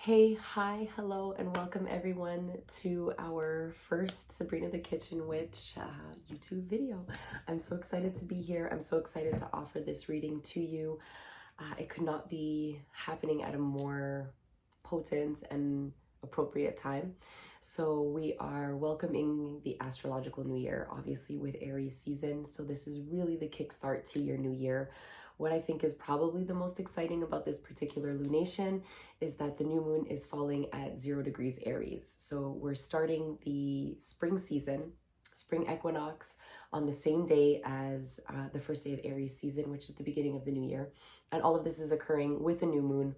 Hey, hi, hello, and welcome everyone to our first Sabrina the Kitchen Witch YouTube video. I'm so excited to be here. I'm so excited to offer this reading to you. It could not be happening at a more potent and appropriate time. So we are welcoming the astrological new year, obviously with Aries season. So this is really the kickstart to your new year. What I think is probably the most exciting about this particular lunation is that the new moon is falling at 0 degrees Aries. So we're starting the spring season, spring equinox, on the same day as the first day of Aries season, which is the beginning of the new year. And all of this is occurring with a new moon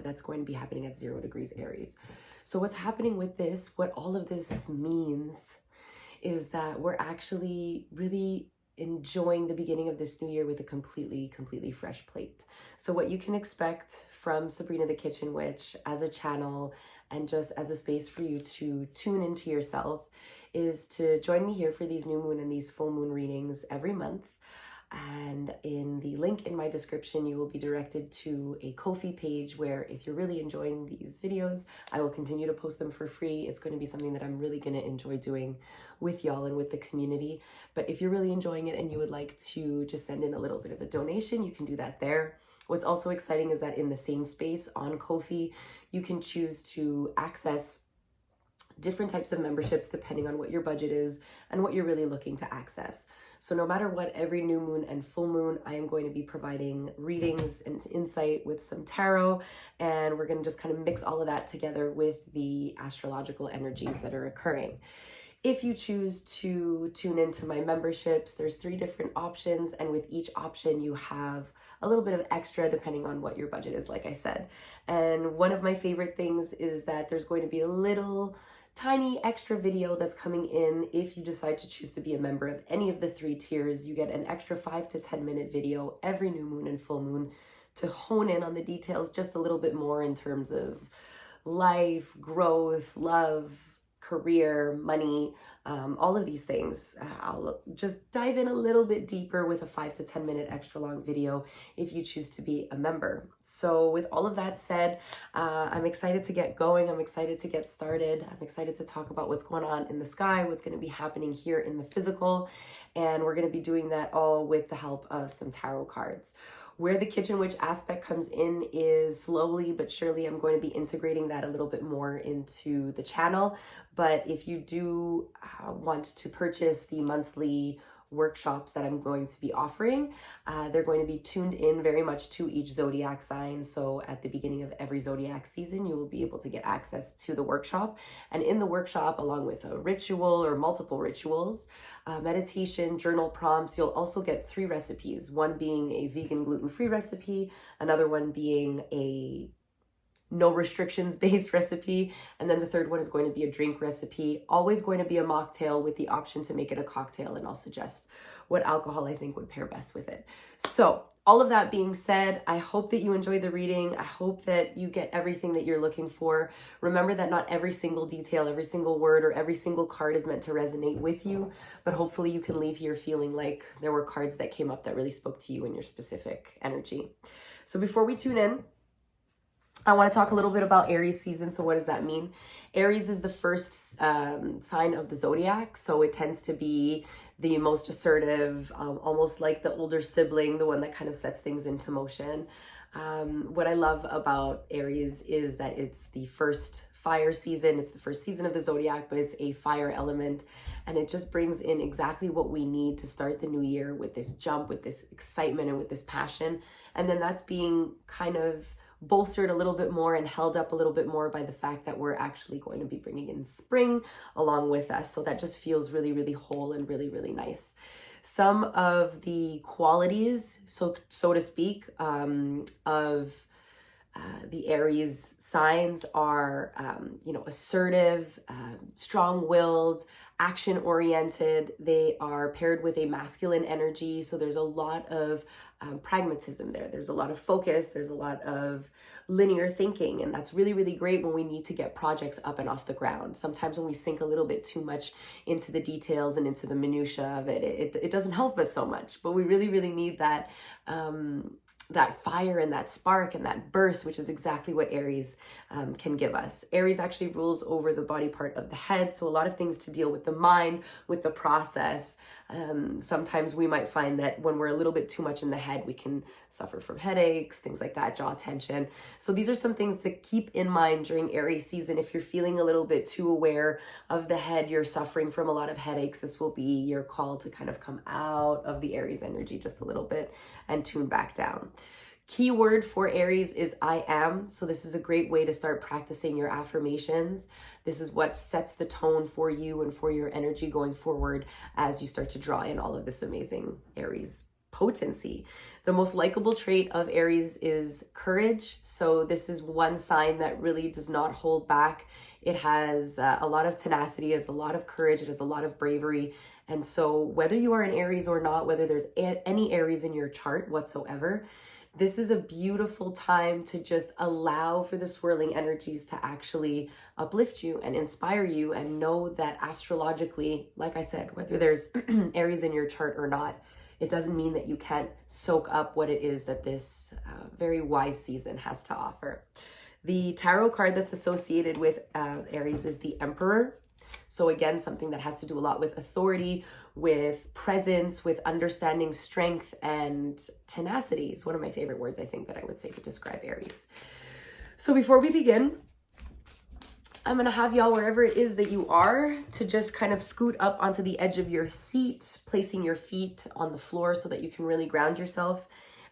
that's going to be happening at 0 degrees Aries. So what's happening with this, what all of this means is that we're actually really enjoying the beginning of this new year with a completely fresh plate. So what you can expect from Sabrina the Kitchen Witch as a channel and just as a space for you to tune into yourself is to join me here for these new moon and these full moon readings every month. And in the link in my description, you will be directed to a Ko-fi page where if you're really enjoying these videos, I will continue to post them for free. It's going to be something that I'm really going to enjoy doing with y'all and with the community. But if you're really enjoying it and you would like to just send in a little bit of a donation, you can do that there. What's also exciting is that in the same space on Ko-fi, you can choose to access different types of memberships depending on what your budget is and what you're really looking to access. So no matter what, every new moon and full moon, I am going to be providing readings and insight with some tarot, and we're going to just kind of mix all of that together with the astrological energies that are occurring. If you choose to tune into my memberships, there's 3 different options, and with each option you have a little bit of extra depending on what your budget is, like I said. And one of my favorite things is that there's going to be a little tiny extra video that's coming in. If you decide to choose to be a member of any of the 3 tiers, you get an extra 5 to 10 minute video every new moon and full moon to hone in on the details just a little bit more in terms of life, growth, love, career, money, all of these things. I'll just dive in a little bit deeper with a 5 to 10 minute extra long video if you choose to be a member. So with all of that said, I'm excited to get going. I'm excited to get started. I'm excited to talk about what's going on in the sky, what's going to be happening here in the physical. And we're going to be doing that all with the help of some tarot cards. Where the kitchen witch aspect comes in is slowly but surely I'm going to be integrating that a little bit more into the channel. But if you do want to purchase the monthly workshops that I'm going to be offering, they're going to be tuned in very much to each zodiac sign. So at the beginning of every zodiac season, you will be able to get access to the workshop. And in the workshop, along with a ritual or multiple rituals, meditation, journal prompts, you'll also get 3 recipes, one being a vegan gluten-free recipe, another one being a no restrictions based recipe, and then the third one is going to be a drink recipe, always going to be a mocktail with the option to make it a cocktail, and I'll suggest what alcohol I think would pair best with it. So all of that being said, I hope that you enjoy the reading. I hope that you get everything that you're looking for. Remember that not every single detail, every single word, or every single card is meant to resonate with you, but hopefully you can leave here feeling like there were cards that came up that really spoke to you in your specific energy. So before we tune in, I want to talk a little bit about Aries season. So what does that mean? Aries is the first sign of the zodiac. So it tends to be the most assertive, almost like the older sibling, the one that kind of sets things into motion. What I love about Aries is that it's the first fire season. It's the first season of the zodiac, but it's a fire element. And it just brings in exactly what we need to start the new year with this jump, with this excitement, and with this passion. And then that's being kind of bolstered a little bit more and held up a little bit more by the fact that we're actually going to be bringing in spring along with us. So that just feels really whole and really nice. Some of the qualities, so to speak, of the Aries signs are, assertive, strong-willed, action-oriented. They are paired with a masculine energy, so there's a lot of pragmatism there. There's a lot of focus. There's a lot of linear thinking, and that's really great when we need to get projects up and off the ground. Sometimes when we sink a little bit too much into the details and into the minutia of it, it doesn't help us so much, but we really need that that fire and that spark and that burst, which is exactly what Aries can give us. Aries actually rules over the body part of the head. So a lot of things to deal with the mind, with the process. Sometimes we might find that when we're a little bit too much in the head, we can suffer from headaches, things like that, jaw tension. So these are some things to keep in mind during Aries season. If you're feeling a little bit too aware of the head, you're suffering from a lot of headaches, this will be your call to kind of come out of the Aries energy just a little bit and tune back down. Key word for Aries is I am. So this is a great way to start practicing your affirmations. This is what sets the tone for you and for your energy going forward as you start to draw in all of this amazing Aries potency. The most likable trait of Aries is courage. So this is one sign that really does not hold back. It has a lot of tenacity, it has a lot of courage, it has a lot of bravery. And so whether you are an Aries or not, whether there's any Aries in your chart whatsoever, this is a beautiful time to just allow for the swirling energies to actually uplift you and inspire you, and know that astrologically, like I said, whether there's Aries in your chart or not, it doesn't mean that you can't soak up what it is that this very wise season has to offer. The tarot card that's associated with Aries is the Emperor. So again, something that has to do a lot with authority, with presence, with understanding strength and tenacity. It's one of my favorite words, I think, that I would say to describe Aries. So before we begin, I'm going to have y'all, wherever it is that you are, to just kind of scoot up onto the edge of your seat, placing your feet on the floor so that you can really ground yourself.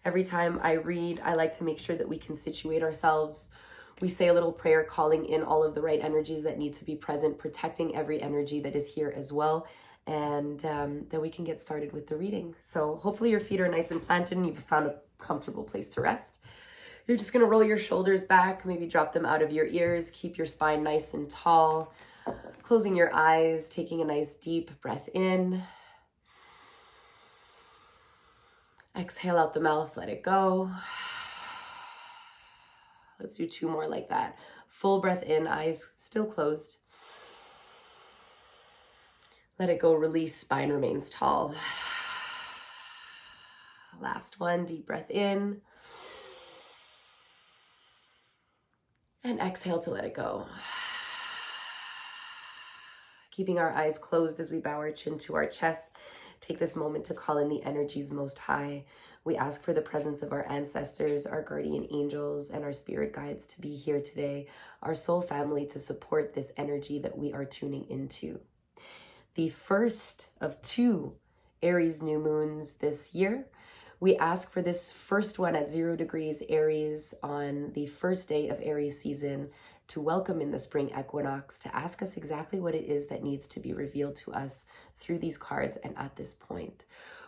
Every time I read, I like to make sure that we can situate ourselves. We say a little prayer calling in all of the right energies that need to be present, protecting every energy that is here as well. And then we can get started with the reading. So hopefully your feet are nice and planted and you've found a comfortable place to rest. You're just going to roll your shoulders back, maybe drop them out of your ears, keep your spine nice and tall, closing your eyes, taking a nice deep breath in. Exhale out the mouth, let it go. Let's do 2 more like that. Full breath in, eyes still closed. Let it go, release, spine remains tall. Last one, deep breath in. And exhale to let it go. Keeping our eyes closed as we bow our chin to our chest. Take this moment to call in the energies most high. We ask for the presence of our ancestors, our guardian angels, and our spirit guides to be here today, our soul family to support this energy that we are tuning into. The first of 2 Aries new moons this year. We ask for this first one at 0 degrees Aries on the first day of Aries season to welcome in the spring equinox, to ask us exactly what it is that needs to be revealed to us through these cards and at this point.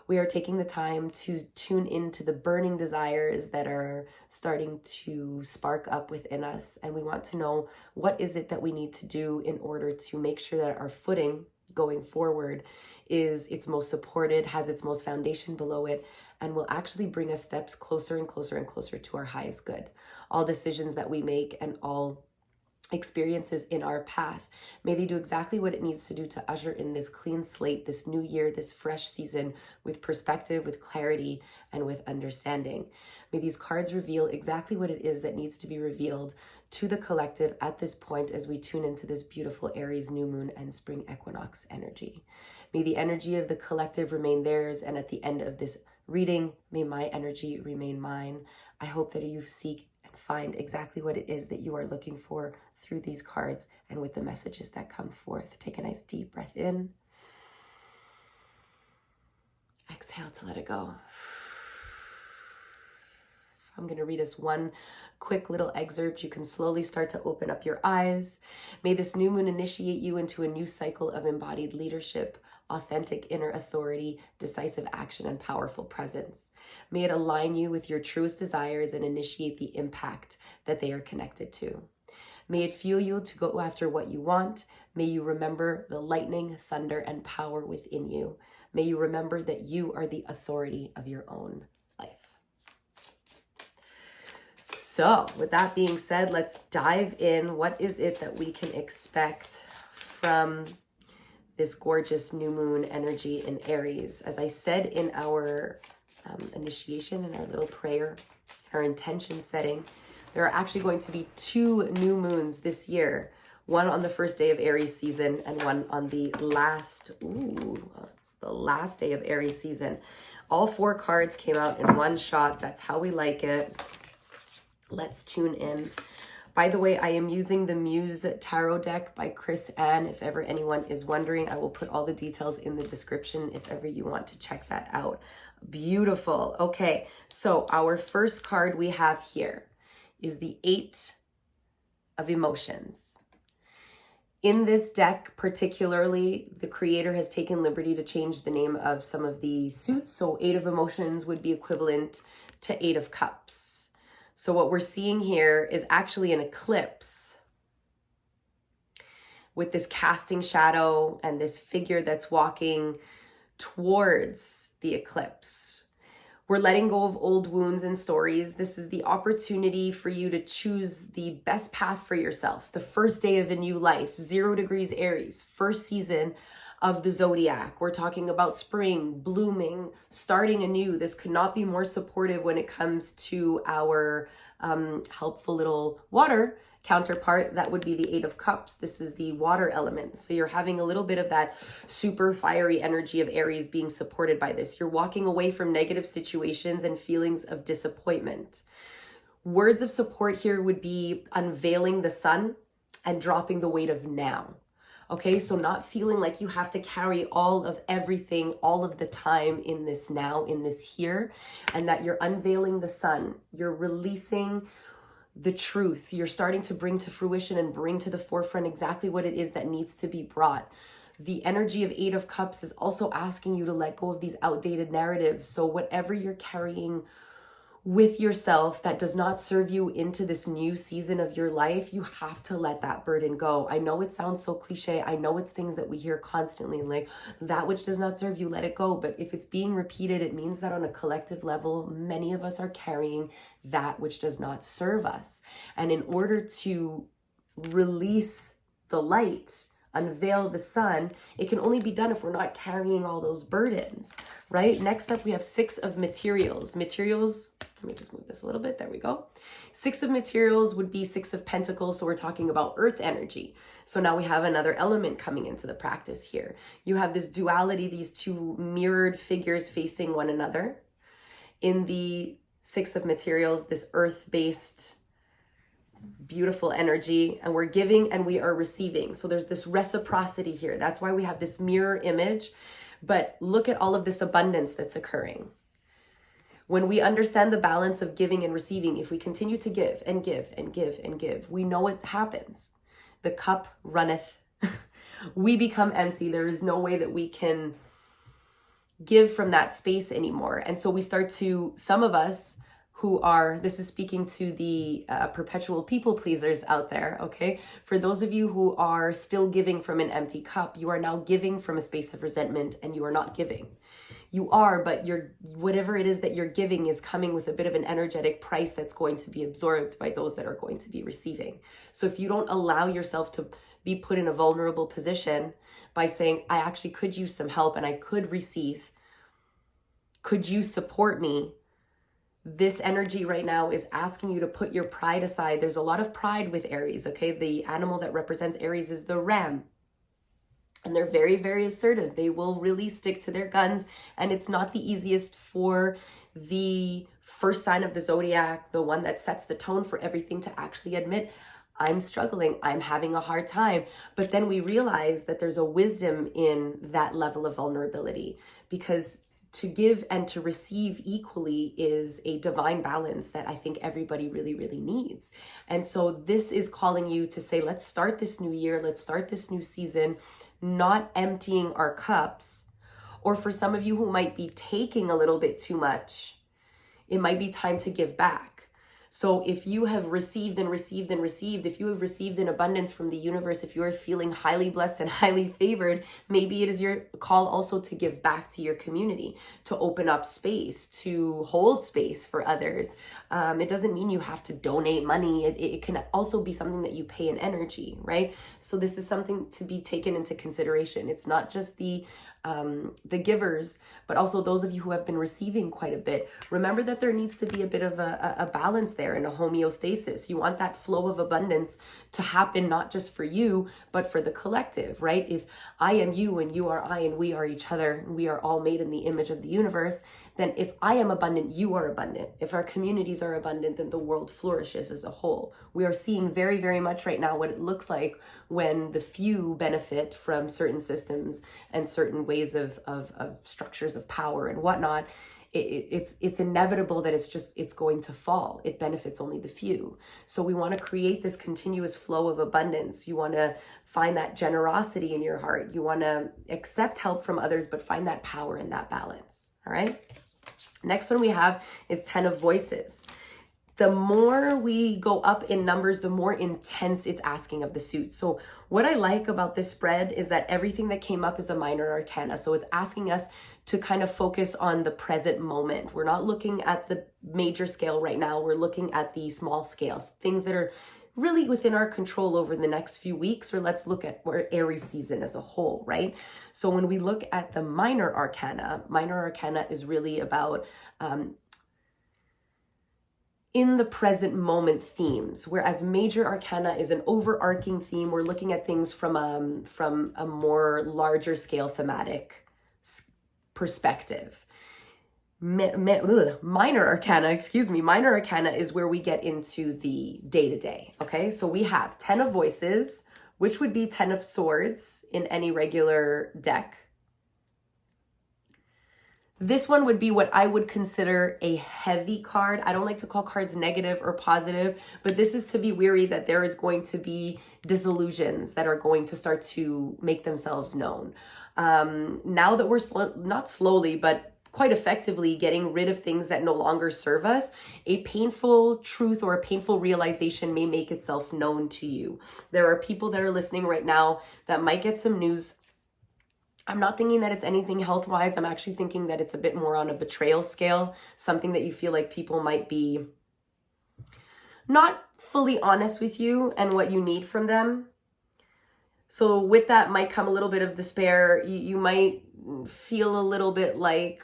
We are taking the time to tune into the burning desires that are starting to spark up within us. And we want to know, what is it that we need to do in order to make sure that our footing going forward is its most supported, has its most foundation below it, and will actually bring us steps closer and closer and closer to our highest good. All decisions that we make and all experiences in our path, may they do exactly what it needs to do to usher in this clean slate, this new year, this fresh season with perspective, with clarity, and with understanding. May these cards reveal exactly what it is that needs to be revealed to the collective at this point as we tune into this beautiful Aries new moon and spring equinox energy. May the energy of the collective remain theirs, and at the end of this reading, may my energy remain mine. I hope that you seek and find exactly what it is that you are looking for through these cards and with the messages that come forth. Take a nice deep breath in. Exhale to let it go. I'm going to read us one quick little excerpt. You can slowly start to open up your eyes. May this new moon initiate you into a new cycle of embodied leadership, authentic inner authority, decisive action, and powerful presence. May it align you with your truest desires and initiate the impact that they are connected to. May it fuel you to go after what you want. May you remember the lightning, thunder, and power within you. May you remember that you are the authority of your own life. So with that being said, let's dive in. What is it that we can expect from this gorgeous new moon energy in Aries? As I said in our initiation and our little prayer, our intention setting, there are actually going to be 2 new moons this year. One on the first day of Aries season and one on the last day of Aries season. All 4 cards came out in one shot. That's how we like it. Let's tune in. By the way, I am using the Muse Tarot deck by Chris Ann. If ever anyone is wondering, I will put all the details in the description if ever you want to check that out. Beautiful. Okay, so our first card we have here is the 8 of Emotions. In this deck, particularly, the creator has taken liberty to change the name of some of the suits. So 8 of Emotions would be equivalent to 8 of Cups. So what we're seeing here is actually an eclipse with this casting shadow and this figure that's walking towards the eclipse. We're letting go of old wounds and stories. This is the opportunity for you to choose the best path for yourself. The first day of a new life, 0 degrees Aries, first season of the zodiac. We're talking about spring, blooming, starting anew. This could not be more supportive when it comes to our helpful little water counterpart. That would be the 8 of Cups. This is the water element. So you're having a little bit of that super fiery energy of Aries being supported by this. You're walking away from negative situations and feelings of disappointment. Words of support here would be unveiling the sun and dropping the weight of now. Okay, so not feeling like you have to carry all of everything all of the time in this now, in this here, and that you're unveiling the sun. You're releasing the truth. You're starting to bring to fruition and bring to the forefront exactly what it is that needs to be brought. The energy of 8 of Cups is also asking you to let go of these outdated narratives. So whatever you're carrying with yourself that does not serve you into this new season of your life, you have to let that burden go. I know it sounds so cliche. I know it's things that we hear constantly, like that which does not serve you, let it go. But if it's being repeated, it means that on a collective level, many of us are carrying that which does not serve us. And in order to release the light, unveil the sun, it can only be done if we're not carrying all those burdens, right? Next up, we have 6 of Materials. Materials, let me just move this a little bit. There we go. 6 of Materials would be 6 of Pentacles. So we're talking about earth energy. So now we have another element coming into the practice here. You have this duality, these 2 mirrored figures facing one another. In the 6 of Materials, this earth-based beautiful energy, and we're giving and we are receiving. So there's this reciprocity here. That's why we have this mirror image. But look at all of this abundance that's occurring. When we understand the balance of giving and receiving, if we continue to give and give and give and give, we know what happens. The cup runneth. We become empty. There is no way that we can give from that space anymore. And so we start to, some of us who are, this is speaking to the perpetual people pleasers out there, okay? For those of you who are still giving from an empty cup, you are now giving from a space of resentment and you are not giving. You are, but you're, whatever it is that you're giving is coming with a bit of an energetic price that's going to be absorbed by those that are going to be receiving. So if you don't allow yourself to be put in a vulnerable position by saying, I actually could use some help and I could receive, could you support me? This energy right now is asking you to put your pride aside. There's a lot of pride with Aries, okay? The animal that represents Aries is the ram. And they're very, very assertive. They will really stick to their guns. And it's not the easiest for the first sign of the zodiac, the one that sets the tone for everything, to actually admit, I'm struggling, I'm having a hard time. But then we realize that there's a wisdom in that level of vulnerability, because to give and to receive equally is a divine balance that I think everybody really, really needs. And so this is calling you to say, let's start this new year, let's start this new season, not emptying our cups. Or for some of you who might be taking a little bit too much, it might be time to give back. So if you have received and received and received, if you have received in abundance from the universe, if you are feeling highly blessed and highly favored, maybe it is your call also to give back to your community, to open up space, to hold space for others. It doesn't mean you have to donate money. It can also be something that you pay in energy, right? So this is something to be taken into consideration. It's not just the the givers, but also those of you who have been receiving quite a bit, remember that there needs to be a bit of a balance there and a homeostasis. You want that flow of abundance to happen, not just for you, but for the collective, right? If I am you and you are I and we are each other, and we are all made in the image of the universe, then if I am abundant, you are abundant. If our communities are abundant, then the world flourishes as a whole. We are seeing very, very much right now what it looks like when the few benefit from certain systems and certain ways of structures of power and whatnot. It's inevitable that it's going to fall. It benefits only the few. So we want to create this continuous flow of abundance. You want to find that generosity in your heart. You want to accept help from others, but find that power and that balance. All right. Next one we have is 10 of Voices. The more we go up in numbers, the more intense it's asking of the suit. So what I like about this spread is that everything that came up is a minor arcana. So it's asking us to kind of focus on the present moment. We're not looking at the major scale right now. We're looking at the small scales, things that are really within our control over the next few weeks, or let's look at Aries season as a whole, right? So when we look at the minor arcana is really about in the present moment themes, whereas major arcana is an overarching theme. We're looking at things from a more larger scale thematic perspective. Minor arcana is where we get into the day-to-day. Okay, so we have 10 of Voices, which would be 10 of Swords in any regular deck. This one would be what I would consider a heavy card. I don't like to call cards negative or positive, but this is to be weary that there is going to be disillusions that are going to start to make themselves known. Now that we're not slowly, but quite effectively getting rid of things that no longer serve us, a painful truth or a painful realization may make itself known to you. There are people that are listening right now that might get some news. I'm not thinking that it's anything health-wise. I'm actually thinking that it's a bit more on a betrayal scale, something that you feel like people might be not fully honest with you and what you need from them. So with that might come a little bit of despair. You might feel a little bit like,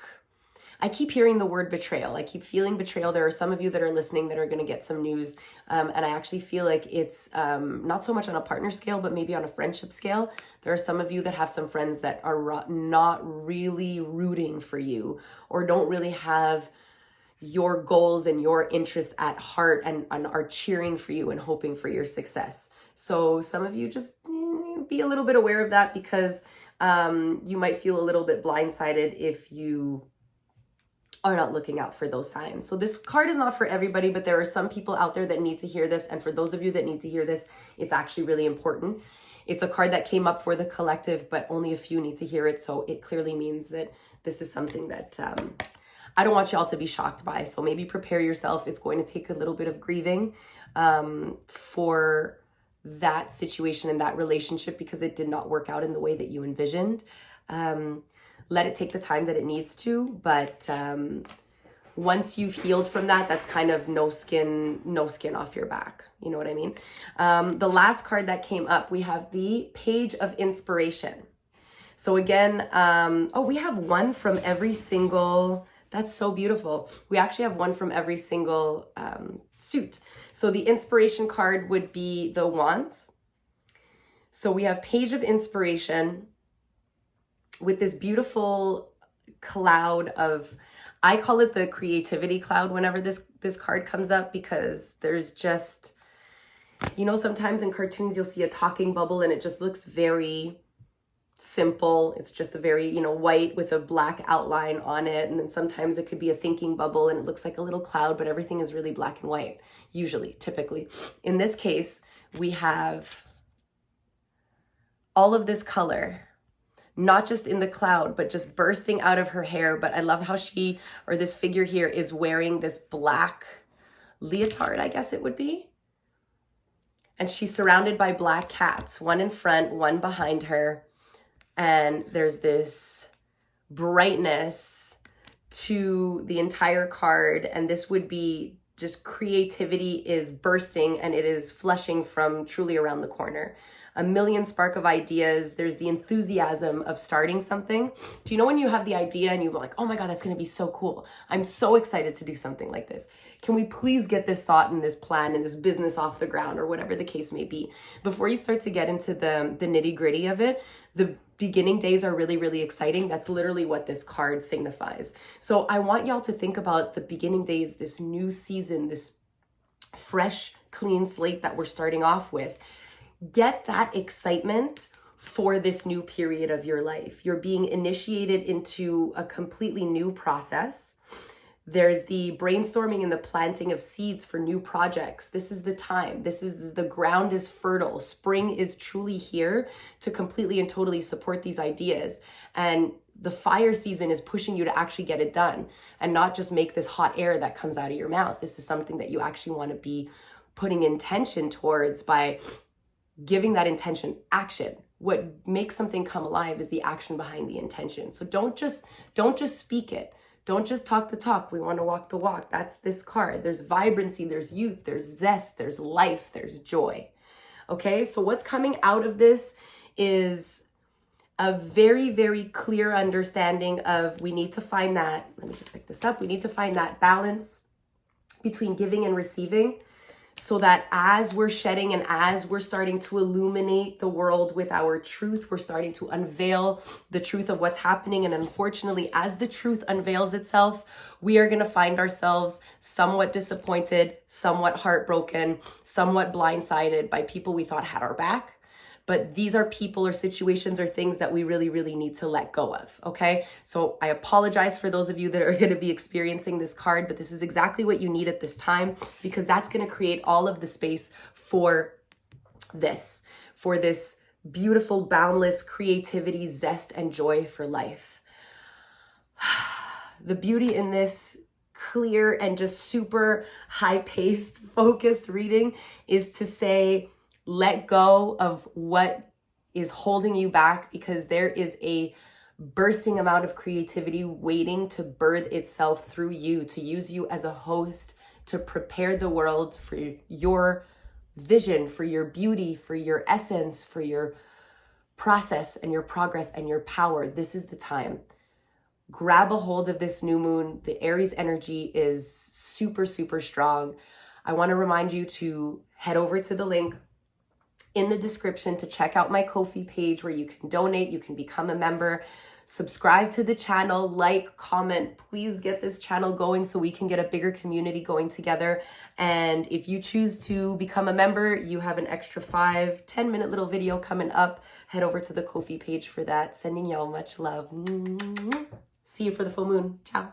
I keep hearing the word betrayal. I keep feeling betrayal. There are some of you that are listening that are going to get some news. And I actually feel like it's not so much on a partner scale, but maybe on a friendship scale. There are some of you that have some friends that are not really rooting for you or don't really have your goals and your interests at heart and are cheering for you and hoping for your success. So some of you just be a little bit aware of that because you might feel a little bit blindsided if you are not looking out for those signs. So this card is not for everybody, but there are some people out there that need to hear this. And for those of you that need to hear this, it's actually really important. It's a card that came up for the collective, but only a few need to hear it. So it clearly means that this is something that I don't want y'all to be shocked by. So maybe prepare yourself. It's going to take a little bit of grieving for that situation and that relationship because it did not work out in the way that you envisioned. Let it take the time that it needs to, but once you've healed from that, that's kind of no skin off your back. You know what I mean? The last card that came up, we have the Page of Inspiration. So again, we have one from every single, that's so beautiful. We actually have one from every single suit. So the inspiration card would be the Wands. So we have Page of Inspiration with this beautiful cloud of, I call it the creativity cloud whenever this card comes up, because there's just, you know, sometimes in cartoons you'll see a talking bubble and it just looks very simple. It's just a very, you know, white with a black outline on it. And then sometimes it could be a thinking bubble and it looks like a little cloud, but everything is really black and white, usually, typically. In this case, we have all of this color, not just in the cloud, but just bursting out of her hair. But I love how this figure here is wearing this black leotard, I guess it would be. And she's surrounded by black cats, one in front, one behind her. And there's this brightness to the entire card. And this would be just creativity is bursting and it is flushing from truly around the corner. a million spark of ideas. There's the enthusiasm of starting something. Do you know when you have the idea and you're like, oh my God, that's going to be so cool. I'm so excited to do something like this. Can we please get this thought and this plan and this business off the ground, or whatever the case may be? Before you start to get into the nitty gritty of it, the beginning days are really, really exciting. That's literally what this card signifies. So I want y'all to think about the beginning days, this new season, this fresh, clean slate that we're starting off with. Get that excitement for this new period of your life. You're being initiated into a completely new process. There's the brainstorming and the planting of seeds for new projects. This is the time. The ground is fertile. Spring is truly here to completely and totally support these ideas. And the fire season is pushing you to actually get it done and not just make this hot air that comes out of your mouth. This is something that you actually want to be putting intention towards by giving that intention action. What makes something come alive is the action behind the intention. So don't just speak it. Don't just talk the talk. We want to walk the walk. That's this card. There's vibrancy, there's youth, there's zest, there's life, there's joy. Okay, so what's coming out of this is a very, very clear understanding of we need to find that, let me just pick this up, we need to find that balance between giving and receiving, so that as we're shedding and as we're starting to illuminate the world with our truth, we're starting to unveil the truth of what's happening. And unfortunately, as the truth unveils itself, we are going to find ourselves somewhat disappointed, somewhat heartbroken, somewhat blindsided by people we thought had our back. But these are people or situations or things that we really, really need to let go of, okay? So I apologize for those of you that are going to be experiencing this card, but this is exactly what you need at this time, because that's going to create all of the space for this beautiful, boundless creativity, zest, and joy for life. The beauty in this clear and just super high-paced, focused reading is to say, let go of what is holding you back, because there is a bursting amount of creativity waiting to birth itself through you, to use you as a host, to prepare the world for your vision, for your beauty, for your essence, for your process and your progress and your power. This is the time. Grab a hold of this new moon. The Aries energy is super, super strong. I want to remind you to head over to the link in the description to check out my Ko-fi page where you can donate, you can become a member, subscribe to the channel, like, comment. Please get this channel going so we can get a bigger community going together. And if you choose to become a member, you have an extra 5-10 minute little video coming up. Head over to the Ko-fi page for that. Sending y'all much love. See you for the full moon. Ciao.